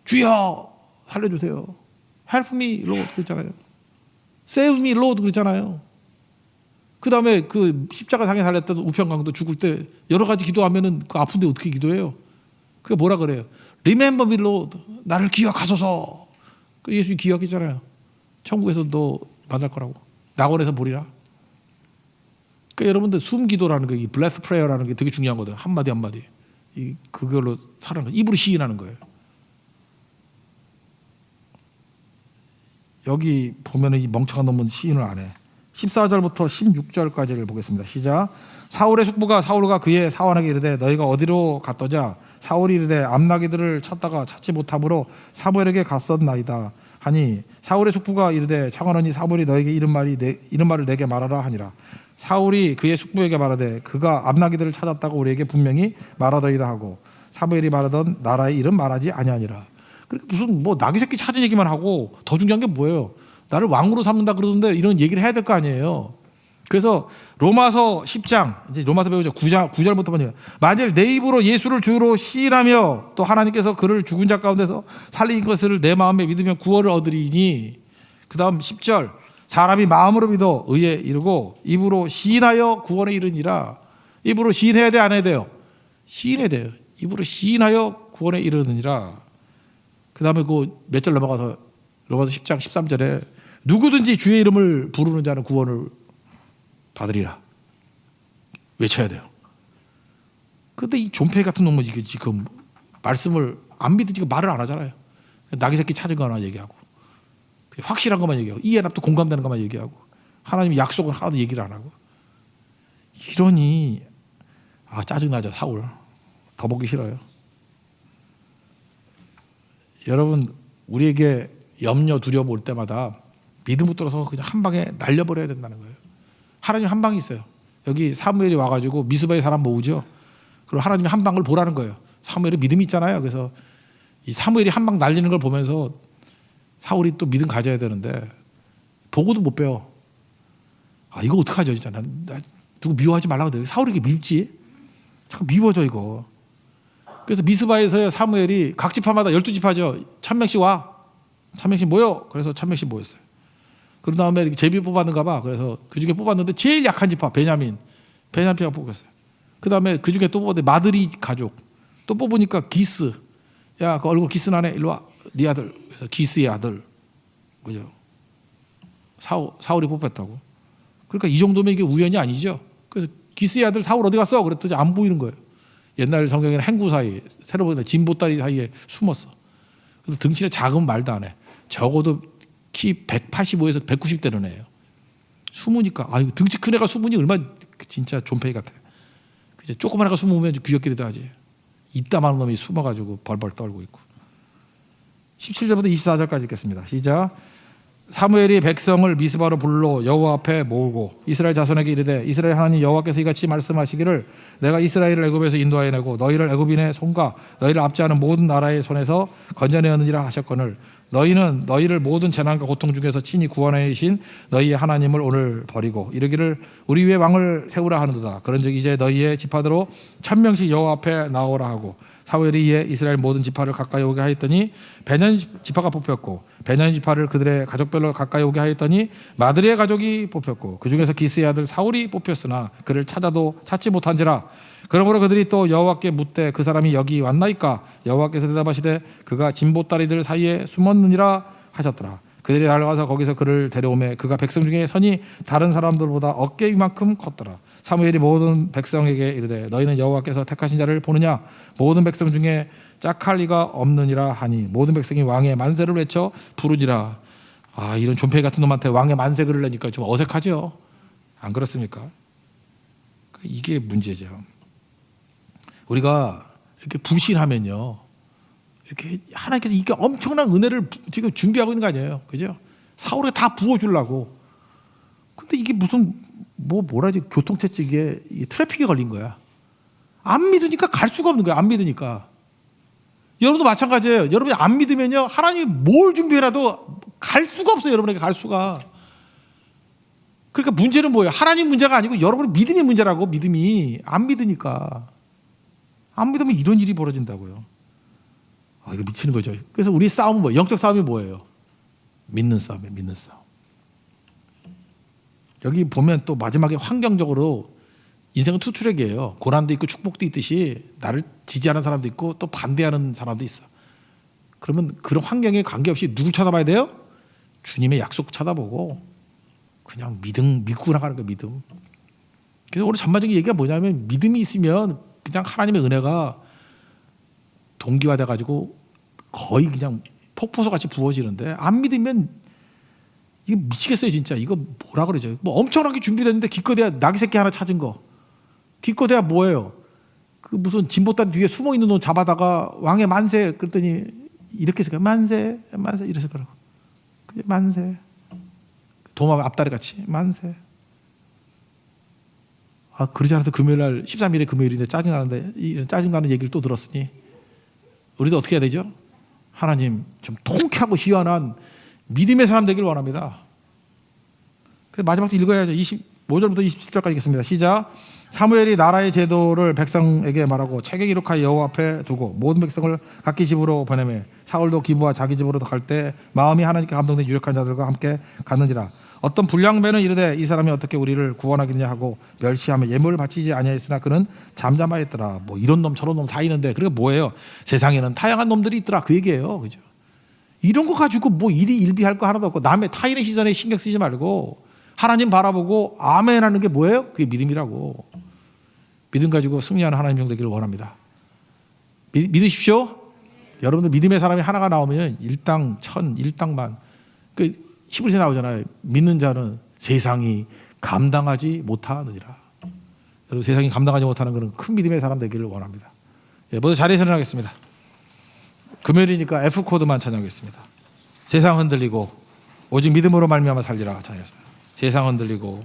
Speaker 1: 주여 살려주세요. Help me, Lord 그랬잖아요. Save me, Lord 그랬잖아요. 그 다음에 그 십자가 상에 달렸던 우편강도 죽을 때 여러 가지 기도하면은 그 아픈데 어떻게 기도해요? 그게 뭐라 그래요? Remember me, Lord. 나를 기억하소서. 그 예수님 기억했잖아요. 천국에서 너 만날 거라고. 낙원에서 보리라. 그러니까 여러분들 숨기도라는 거, 이 blessed prayer라는 게 되게 중요한 거거든요. 한마디 한마디. 그걸로 살아가는 거예요. 입으로 시인하는 거예요. 여기 보면은 이 멍청한 놈은 시인을 안 해. 14절부터 16절까지를 보겠습니다. 시작. 사울의 숙부가 사울과 그의 사원에게 이르되 너희가 어디로 갔더냐? 사울이 이르되 암나기들을 찾다가 찾지 못함으로 사무엘에게 갔었나이다 하니 사울의 숙부가 이르되 청하노니 사무엘이 너에게 이런 말을 내게 말하라 하니라. 사울이 그의 숙부에게 말하되 그가 암나기들을 찾았다고 우리에게 분명히 말하더이다 하고 사무엘이 말하던 나라의 이름 말하지 아니하니라. 그러니까 무슨 나귀 새끼 찾은 얘기만 하고 더 중요한 게 뭐예요? 나를 왕으로 삼는다 그러던데 이런 얘기를 해야 될 거 아니에요. 그래서 로마서 10장, 이제 로마서 배우죠. 9절부터 보면 만일 내 입으로 예수를 주로 시인하며 또 하나님께서 그를 죽은 자 가운데서 살린 것을 내 마음에 믿으면 구원을 얻으리니. 그 다음 10절 사람이 마음으로 믿어 의에 이르고 입으로 시인하여 구원에 이르니라. 입으로 시인해야 돼, 안 해야 돼요? 시인해야 돼요. 입으로 시인하여 구원에 이르느니라. 그 다음에 그 몇 절 넘어가서 로마서 10장 13절에 누구든지 주의 이름을 부르는 자는 구원을 받으리라. 외쳐야 돼요. 그런데 이 존폐 같은 놈은 지금 말씀을 안 믿으니까 말을 안 하잖아요. 나귀 새끼 찾은 거나 얘기하고 확실한 것만 얘기하고 이해납도 공감되는 것만 얘기하고 하나님 약속은 하나도 얘기를 안 하고 이러니 짜증나죠. 사울 더 보기 싫어요. 여러분 우리에게 염려 두려움 올 때마다 믿음 붙들어서 그냥 한 방에 날려버려야 된다는 거예요. 하나님 한 방이 있어요. 여기 사무엘이 와가지고 미스바의 사람 모으죠. 그리고 하나님이 한 방을 보라는 거예요. 사무엘이 믿음이 있잖아요. 그래서 이 사무엘이 한 방 날리는 걸 보면서 사울이 또 믿음 가져야 되는데 보고도 못 배워. 이거 어떡하죠 진짜. 나 누구 미워하지 말라고 그래. 사울이 이게 밉지? 자꾸 미워져 이거. 그래서 미스바에서 사무엘이 각 지파마다 12지파죠. 1000명씩 와. 1000명씩 모여. 그래서 1000명씩 모였어요. 그런 다음에 이렇게 제비 뽑았는가 봐. 그래서 그 중에 뽑았는데 제일 약한 지파 베냐민피가 뽑혔어요. 그 다음에 그 중에 또 뽑았는데 마드리 가족. 또 뽑으니까 기스. 야, 그 얼굴 기스 나네. 일로 와. 네 아들. 그래서 기스의 아들. 그죠? 사울이 뽑혔다고. 그러니까 이 정도면 이게 우연이 아니죠. 그래서 기스의 아들 사울 어디 갔어? 그랬더니 안 보이는 거예요. 옛날 성경에는 행구 사이, 새로 보이는 진보다리 사이에 숨었어. 그래서 등치는 작은 말도 안 해. 적어도 키 185에서 190 되는 애예요. 수무니까. 아, 이거 등치 큰 애가 수무니 얼마나 진짜 존폐이 같아. 그죠? 조그만 애가 수무면 귀엽기도 하지. 이따만한 놈이 숨어가지고 벌벌 떨고 있고. 17절부터 24절까지 읽겠습니다. 시작. 사무엘이 백성을 미스바로 불러 여호와 앞에 모으고 이스라엘 자손에게 이르되 이스라엘 하나님 여호와께서 이같이 말씀하시기를 내가 이스라엘을 애굽에서 인도하여 내고 너희를 애굽인의 손과 너희를 압제하는 모든 나라의 손에서 건져내었느니라 하셨거늘 너희는 너희를 모든 재난과 고통 중에서 친히 구원하신 너희의 하나님을 오늘 버리고 이르기를 우리 위에 왕을 세우라 하는도다. 그런즉 이제 너희의 지파대로 1000명씩 여호와 앞에 나오라 하고 사무엘이 이에 이스라엘 모든 지파를 가까이 오게 하였더니 베냐민 지파가 뽑혔고 베냐민 지파를 그들의 가족별로 가까이 오게 하였더니 마드리의 가족이 뽑혔고 그 중에서 기스의 아들 사울이 뽑혔으나 그를 찾아도 찾지 못한지라. 그러므로 그들이 또 여호와께 묻되 그 사람이 여기 왔나이까. 여호와께서 대답하시되 그가 진보다리들 사이에 숨었느니라 하셨더라. 그들이 달려가서 거기서 그를 데려오매 그가 백성 중에 선이 다른 사람들보다 어깨 위만큼 컸더라. 사무엘이 모든 백성에게 이르되 너희는 여호와께서 택하신 자를 보느냐. 모든 백성 중에 짝할 리가 없느니라 하니 모든 백성이 왕의 만세를 외쳐 부르니라. 아, 이런 존폐 같은 놈한테 왕의 만세 그러려니까 좀 어색하죠. 안 그렇습니까? 이게 문제죠. 우리가 이렇게 불신하면요, 이렇게 하나님께서 이게 엄청난 은혜를 지금 준비하고 있는 거 아니에요, 그죠? 사울에 다 부어주려고. 근데 이게 무슨 뭐라지 교통체증에 트래픽에 걸린 거야. 안 믿으니까 갈 수가 없는 거야. 안 믿으니까. 여러분도 마찬가지예요. 여러분이 안 믿으면요, 하나님이 뭘 준비해라도 갈 수가 없어요. 여러분에게 갈 수가. 그러니까 문제는 뭐예요? 하나님 문제가 아니고 여러분의 믿음이 문제라고. 믿음이 안 믿으니까. 안 믿으면 이런 일이 벌어진다고요. 아, 이거 미치는 거죠. 그래서 우리 싸움은 뭐예요? 영적 싸움이 뭐예요? 믿는 싸움이에요. 믿는 싸움. 여기 보면 또 마지막에 환경적으로 인생은 투트랙이에요. 고난도 있고 축복도 있듯이 나를 지지하는 사람도 있고 또 반대하는 사람도 있어. 그러면 그런 환경에 관계없이 누굴 쳐다봐야 돼요? 주님의 약속 쳐다보고 그냥 믿고 나가는 거예요. 믿음. 그래서 오늘 전반적인 얘기가 뭐냐면 믿음이 있으면 그냥 하나님의 은혜가 동기화돼가지고 거의 그냥 폭포수같이 부어지는데 안 믿으면 이거 미치겠어요. 진짜 이거 뭐라 그러죠? 뭐 엄청나게 준비됐는데 기껏해야 낙이 새끼 하나 찾은 거, 기껏해야 뭐예요? 그 무슨 진보다리 뒤에 숨어 있는 놈 잡아다가 왕의 만세 그랬더니 이렇게 해서 만세 만세 이래서 그러고 만세 도마 앞다리 같이 만세. 아, 그러지 않아도 금요일날 13일에 금요일인데 짜증나는데 짜증나는 얘기를 또 들었으니 우리도 어떻게 해야 되죠? 하나님 좀 통쾌하고 시원한 믿음의 사람 되길 원합니다. 그래서 마지막도 읽어야죠. 25절부터 27절까지 읽겠습니다. 시작. 사무엘이 나라의 제도를 백성에게 말하고 책에 기록하여 여호와 앞에 두고 모든 백성을 각기 집으로 보내매 사울도 기부와 자기 집으로 갈 때 마음이 하나님께 감동된 유력한 자들과 함께 갔는지라. 어떤 불량배는 이르되 이 사람이 어떻게 우리를 구원하겠냐 하고 멸시하며 예물을 바치지 아니하였으나 그는 잠잠하였더라. 뭐 이런 놈 저런 놈 다 있는데 그게 뭐예요? 세상에는 다양한 놈들이 있더라. 그 얘기예요. 그죠? 이런 거 가지고 뭐 일희일비할 거 하나도 없고 남의 타인의 시선에 신경 쓰지 말고 하나님 바라보고 아멘 하는 게 뭐예요? 그게 믿음이라고. 믿음 가지고 승리하는 하나님 종 되기를 원합니다. 믿으십시오. 여러분들 믿음의 사람이 하나가 나오면 일당 천, 일당만. 그 히브리서에 나오잖아요. 믿는 자는 세상이 감당하지 못하느니라. 여러분 세상이 감당하지 못하는 것은 큰 믿음의 사람 되기를 원합니다. 예, 모두 자리에서 일어나겠습니다. 금요일이니까 F코드만 찬양하겠습니다. 세상 흔들리고 오직 믿음으로 말미암아 살리라 찬양하겠습니다. 세상 흔들리고